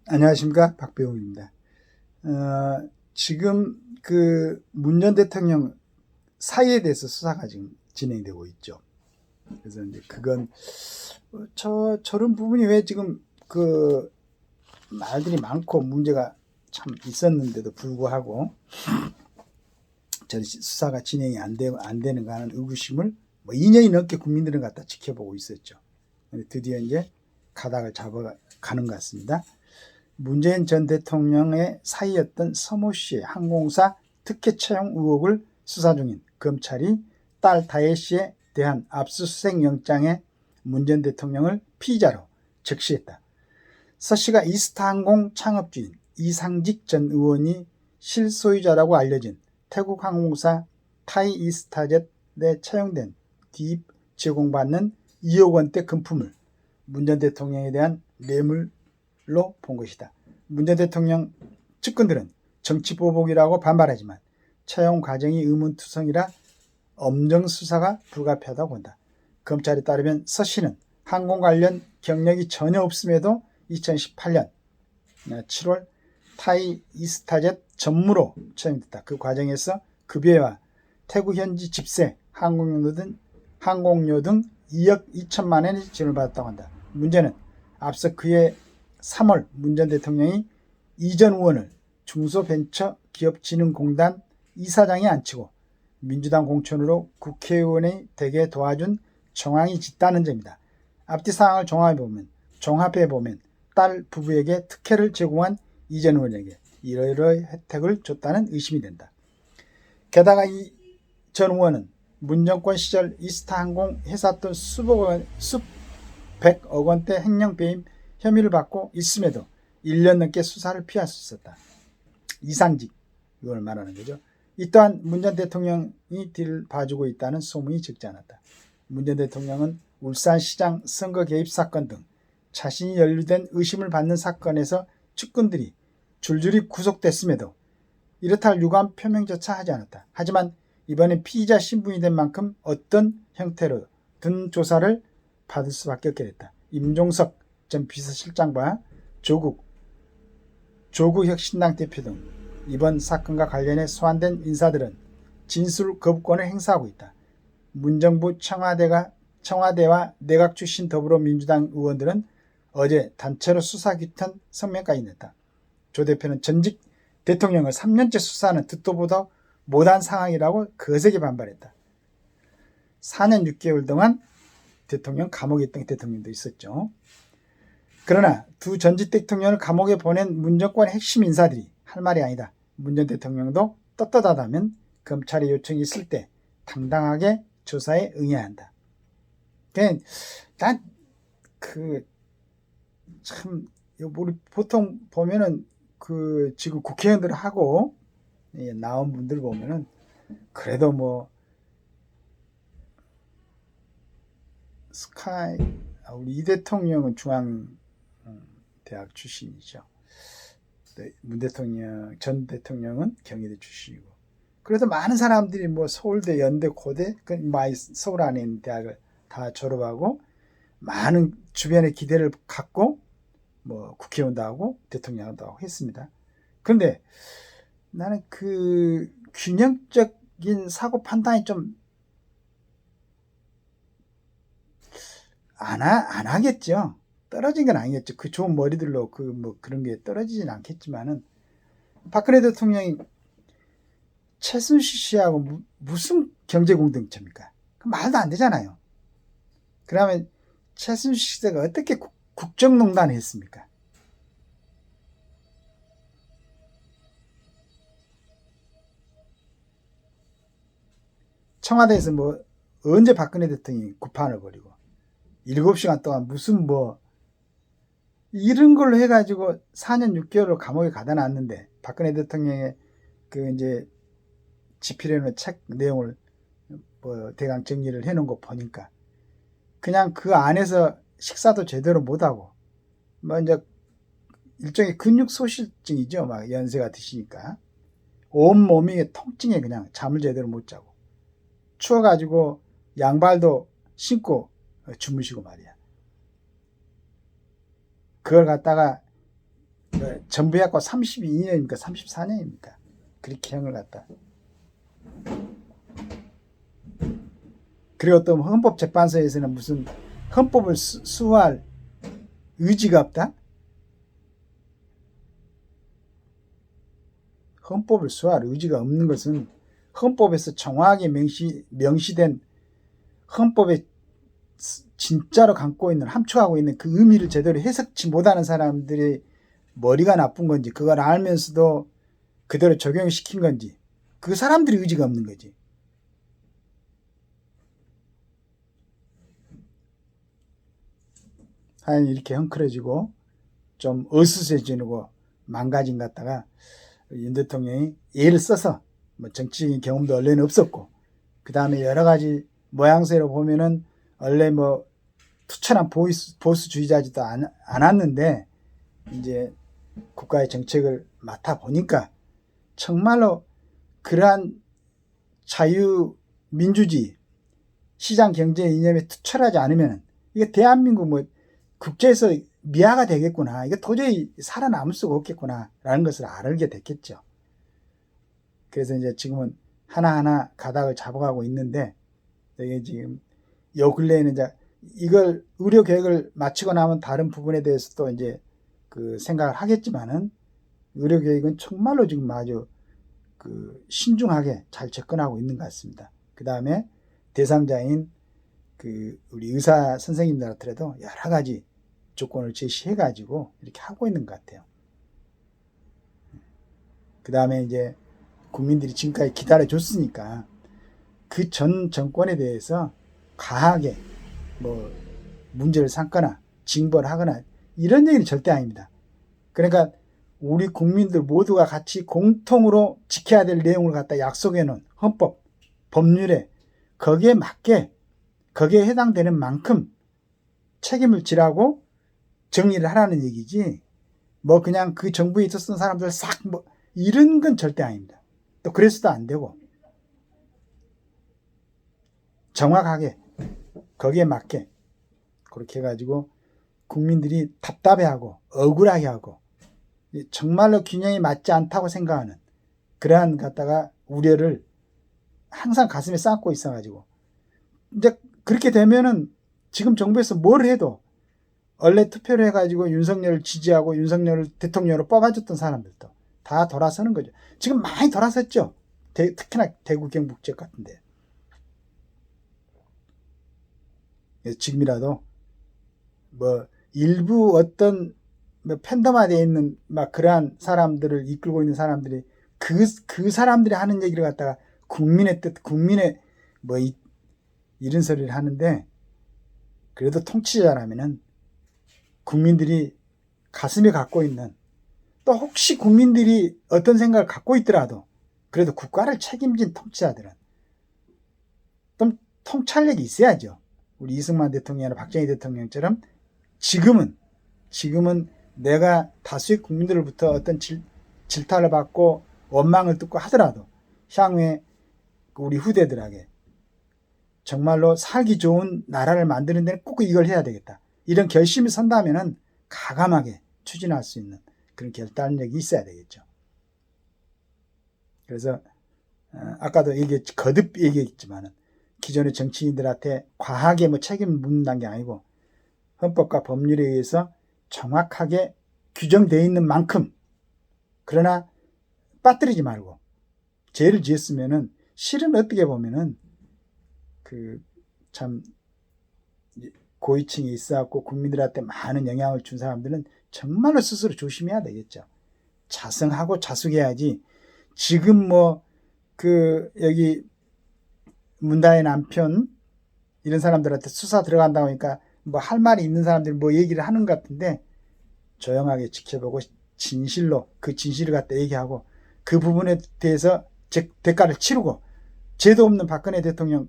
안녕하십니까, 박배웅입니다. 지금 그 문 전 대통령 사의에 대해서 수사가 지금 진행되고 있죠. 그래서 이제 그건 저런 부분이 왜 지금 그 말들이 많고 문제가 참 있었는데도 불구하고 저 수사가 진행이 안 되는가 하는 의구심을 뭐 2년이 넘게 국민들은 갖다 지켜보고 있었죠. 드디어 이제 가닥을 잡아가는 것 같습니다. 문재인 전 대통령의 사이였던 서모 씨의 항공사 특혜 채용 의혹을 수사 중인 검찰이 딸 다혜 씨에 대한 압수수색 영장에 문 전 대통령을 피의자로 적시했다. 서 씨가 이스타항공 창업주인 이상직 전 의원이 실소유자라고 알려진 태국 항공사 타이이스타젯에 채용된 뒤 제공받는 2억 원대 금품을 문 전 대통령에 대한 뇌물로 본 것이다. 문 전 대통령 측근들은 정치보복이라고 반발하지만 채용 과정이 의문투성이라 엄정 수사가 불가피하다고 본다. 검찰에 따르면 서 씨는 항공 관련 경력이 전혀 없음에도 2018년 7월 타이이스타젯 전무로 채용됐다. 그 과정에서 급여와 태국 현지 집세, 항공료 등 2억 2천만 원이 지원받았다고 한다. 문제는 앞서 그해 3월 문 전 대통령이 이 전 의원을 중소벤처기업진흥공단 이사장에 앉히고 민주당 공천으로 국회의원이 되게 도와준 정황이 짙다는 점이다. 앞뒤 사항을 종합해보면 딸 부부에게 특혜를 제공한 이 전 의원에게 이러이러한 혜택을 줬다는 의심이 된다. 게다가 이 전 의원은 문정권 시절 이스타항공 회사 돈 수백억 원대 횡령 배임 혐의를 받고 있음에도 1년 넘게 수사를 피할 수 있었다. 이상직 이걸 말하는 거죠. 이 또한 문 전 대통령이 뒤를 봐주고 있다는 소문이 적지 않았다. 문 전 대통령은 울산시장 선거 개입 사건 등 자신이 연루된 의심을 받는 사건에서 측근들이 줄줄이 구속됐음에도 이렇다 할 유감 표명조차 하지 않았다. 하지만 이번에 피의자 신분이 된 만큼 어떤 형태로든 조사를 받을 수밖에 없게 됐다. 임종석 전 비서실장과 조국 혁신당 대표 등 이번 사건과 관련해 소환된 인사들은 진술 거부권을 행사하고 있다. 문정부 청와대와 내각 출신 더불어민주당 의원들은 어제 단체로 수사 규탄 성명까지 냈다. 조 대표는 전직 대통령을 3년째 수사하는 듣도 보도 못한 상황이라고 거세게 반발했다. 4년 6개월 동안 대통령 감옥에 있던 대통령도 있었죠. 그러나 두 전직 대통령을 감옥에 보낸 문정권의 핵심 인사들이 할 말이 아니다. 문 전 대통령도 떳떳하다면 검찰의 요청이 있을 때 당당하게 조사에 응해야 한다. 난 참 우리 보통 보면은 그 지금 국회의원들하고 나온 분들 보면은 그래도 뭐 우리 이 대통령은 중앙대학 출신이죠. 문 대통령 전 대통령은 경희대 출신이고 그래도 많은 사람들이 뭐 서울대, 연대, 고대 서울 안에 있는 대학을 다 졸업하고 많은 주변의 기대를 갖고 뭐 국회의원도 하고 대통령도 하고 했습니다. 그런데 나는 그 균형적인 사고 판단이 좀 안 하겠죠. 떨어진 건 아니겠죠. 그 좋은 머리들로 뭐 그런 게 떨어지진 않겠지만은 박근혜 대통령이 최순실 씨하고 무슨 경제 공동체입니까? 말도 안 되잖아요. 그러면 최순실 씨가 어떻게 국정농단을 했습니까? 청와대에서 뭐 언제 박근혜 대통령이 구판을 벌이고 7시간 동안 무슨 뭐 이런 걸로 해가지고 4년 6개월을 감옥에 가다 놨는데 박근혜 대통령의 그 이제 집필해놓은 책 내용을 뭐 대강 정리를 해놓은 거 보니까 그냥 그 안에서 식사도 제대로 못하고 뭐 이제 일종의 근육 소실증이죠. 막 연세가 드시니까 온몸이 통증에 그냥 잠을 제대로 못 자고 추워가지고 양발도 신고 주무시고 말이야. 그걸 갖다가 전부해갖고 32년입니까 34년입니까 그렇게 형을 갖다. 그리고 또 헌법재판소에서는 무슨 헌법을 수호할 의지가 없다? 헌법을 수호할 의지가 없는 것은 헌법에서 정확하게 명시된 헌법에 진짜로 감고 있는 함축하고 있는 그 의미를 제대로 해석치 못하는 사람들이 머리가 나쁜 건지 그걸 알면서도 그대로 적용시킨 건지 그 사람들이 의지가 없는 거지. 하여간 이렇게 헝클어지고 좀 어수선해지고 망가진 것 같다가 윤 대통령이 예를 써서 뭐 정치적인 경험도 원래는 없었고 그 다음에 여러 가지 모양새로 보면은 원래 뭐 투철한 보수주의자지도 않았는데 이제 국가의 정책을 맡아 보니까 정말로 그러한 자유민주주의 시장 경제 이념에 투철하지 않으면 이게 대한민국 뭐 국제에서 미아가 되겠구나. 이게 도저히 살아남을 수가 없겠구나. 라는 것을 알게 됐겠죠. 그래서 이제 지금은 하나하나 가닥을 잡아가고 있는데, 이게 지금 요 근래에는 이제 이걸 의료 계획을 마치고 나면 다른 부분에 대해서도 이제 그 생각을 하겠지만은 의료 계획은 정말로 지금 아주 그 신중하게 잘 접근하고 있는 것 같습니다. 그 다음에 대상자인 그 우리 의사 선생님들한테도 여러 가지 조건을 제시해가지고 이렇게 하고 있는 것 같아요. 그 다음에 이제 국민들이 지금까지 기다려줬으니까 그 전 정권에 대해서 과하게 뭐 문제를 삼거나 징벌을 하거나 이런 얘기는 절대 아닙니다. 그러니까 우리 국민들 모두가 같이 공통으로 지켜야 될 내용을 갖다 약속해 놓은 헌법, 법률에 거기에 맞게 거기에 해당되는 만큼 책임을 지라고 정리를 하라는 얘기지 뭐 그냥 그 정부에 있었던 사람들 싹 뭐 이런 건 절대 아닙니다. 또 그래서도 안 되고 정확하게 거기에 맞게 그렇게 해가지고 국민들이 답답해하고 억울하게 하고 정말로 균형이 맞지 않다고 생각하는 그러한 갖다가 우려를 항상 가슴에 쌓고 있어가지고 이제 그렇게 되면은 지금 정부에서 뭘 해도 원래 투표를 해가지고 윤석열을 지지하고 윤석열을 대통령으로 뽑아줬던 사람들도 다 돌아서는 거죠. 지금 많이 돌아섰죠. 특히나 대구 경북 지역 같은데. 지금이라도 뭐 일부 어떤 뭐 팬덤화되어 있는 막 그러한 사람들을 이끌고 있는 사람들이 그 사람들이 하는 얘기를 갖다가 국민의 뜻, 국민의 뭐 이런 소리를 하는데 그래도 통치자라면은 국민들이 가슴에 갖고 있는 또 혹시 국민들이 어떤 생각을 갖고 있더라도 그래도 국가를 책임진 통치자들은 좀 통찰력이 있어야죠. 우리 이승만 대통령이나 박정희 대통령처럼 지금은 내가 다수의 국민들로부터 어떤 질타를 받고 원망을 듣고 하더라도 향후에 우리 후대들에게 정말로 살기 좋은 나라를 만드는 데는 꼭 이걸 해야 되겠다. 이런 결심이 선다면은 가감하게 추진할 수 있는 그런 결단력이 있어야 되겠죠. 그래서 아까도 거듭 얘기했지만은 기존의 정치인들한테 과하게 뭐 책임을 묻는다는 게 아니고 헌법과 법률에 의해서 정확하게 규정되어 있는 만큼 그러나 빠뜨리지 말고 죄를 지었으면은 실은 어떻게 보면은 그 참 고위층에 있어갖고 국민들한테 많은 영향을 준 사람들은 정말로 스스로 조심해야 되겠죠. 자성하고 자숙해야지. 지금 뭐 그 여기 문다의 남편 이런 사람들한테 수사 들어간다고 하니까 뭐 할 말이 있는 사람들이 뭐 얘기를 하는 것 같은데 조용하게 지켜보고 진실로 그 진실을 갖다 얘기하고 그 부분에 대해서 대가를 치르고 죄도 없는 박근혜 대통령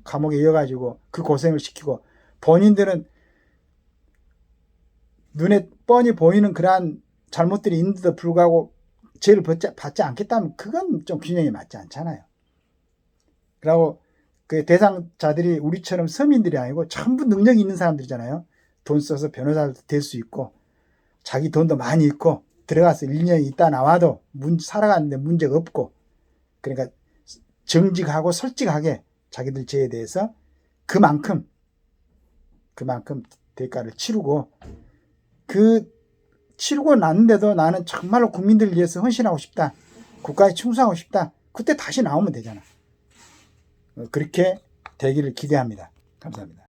감옥에 이어가지고 그 고생을 시키고 본인들은 눈에 뻔히 보이는 그러한 잘못들이 있는데도 불구하고 죄를 받지 않겠다면 그건 좀 균형이 맞지 않잖아요. 그리고 그 대상자들이 우리처럼 서민들이 아니고 전부 능력이 있는 사람들이잖아요. 돈 써서 변호사도 될 수 있고 자기 돈도 많이 있고 들어가서 1년 있다 나와도 살아가는데 문제가 없고, 그러니까 정직하고 솔직하게 자기들 죄에 대해서 그만큼 대가를 치르고, 그 치르고 났는데도 나는 정말로 국민들을 위해서 헌신하고 싶다, 국가에 충성하고 싶다, 그때 다시 나오면 되잖아. 그렇게 되기를 기대합니다. 감사합니다.